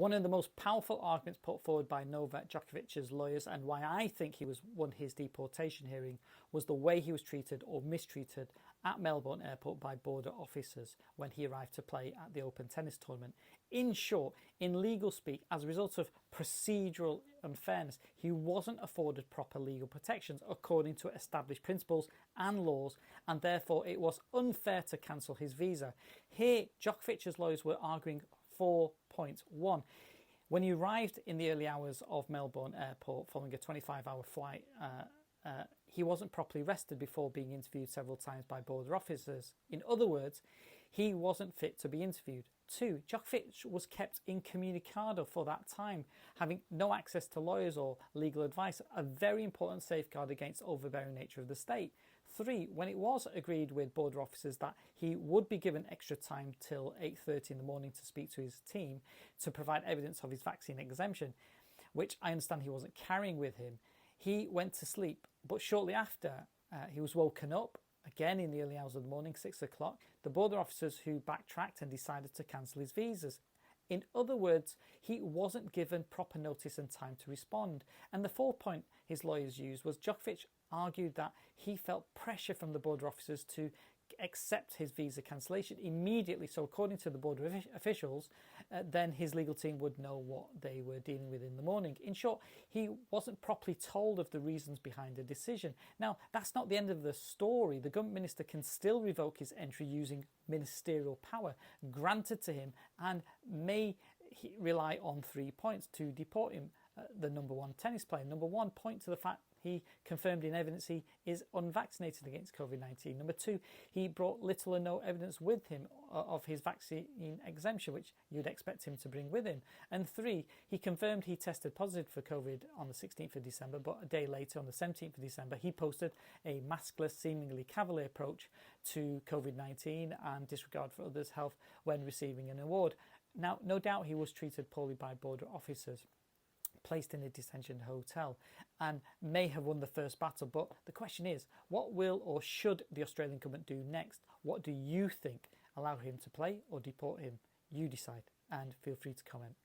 One of the most powerful arguments put forward by Novak Djokovic's lawyers, and why I think he won his deportation hearing, was the way he was treated or mistreated at Melbourne Airport by border officers when he arrived to play at the Open tennis tournament. In short, in legal speak, as a result of procedural unfairness, he wasn't afforded proper legal protections according to established principles and laws, and therefore it was unfair to cancel his visa. Here, Djokovic's lawyers were arguing 4 points. One, when he arrived in the early hours of Melbourne Airport following a 25-hour flight, he wasn't properly rested before being interviewed several times by border officers. In other words, he wasn't fit to be interviewed. Two, Djokovic was kept incommunicado for that time, having no access to lawyers or legal advice, a very important safeguard against overbearing nature of the state. Three, when it was agreed with border officers that he would be given extra time till 8:30 in the morning to speak to his team to provide evidence of his vaccine exemption, which I understand he wasn't carrying with him, he went to sleep. But shortly after, he was woken up, again in the early hours of the morning, 6 o'clock, the border officers who backtracked and decided to cancel his visas. In other words, he wasn't given proper notice and time to respond. And the 4th point his lawyers used was Djokovic argued that he felt pressure from the border officers to accept his visa cancellation immediately. So according to the border officials, then his legal team would know what they were dealing with in the morning. In short, he wasn't properly told of the reasons behind the decision. Now, that's not the end of the story. The government minister can still revoke his entry using ministerial power granted to him, and may rely on 3 points to deport him. The number one tennis player. Number one, point to the fact he confirmed in evidence he is unvaccinated against COVID-19. Number two, he brought little or no evidence with him of his vaccine exemption, which you'd expect him to bring with him. And three, he confirmed he tested positive for COVID on the 16th of December, but a day later, on the 17th of December, he posted a maskless, seemingly cavalier approach to COVID-19 and disregard for others' health when receiving an award. Now, no doubt he was treated poorly by border officers, placed in a detention hotel, and may have won the first battle. But the question is, what will or should the Australian government do next? What do you think? Allow him to play or deport him? You decide, and feel free to comment.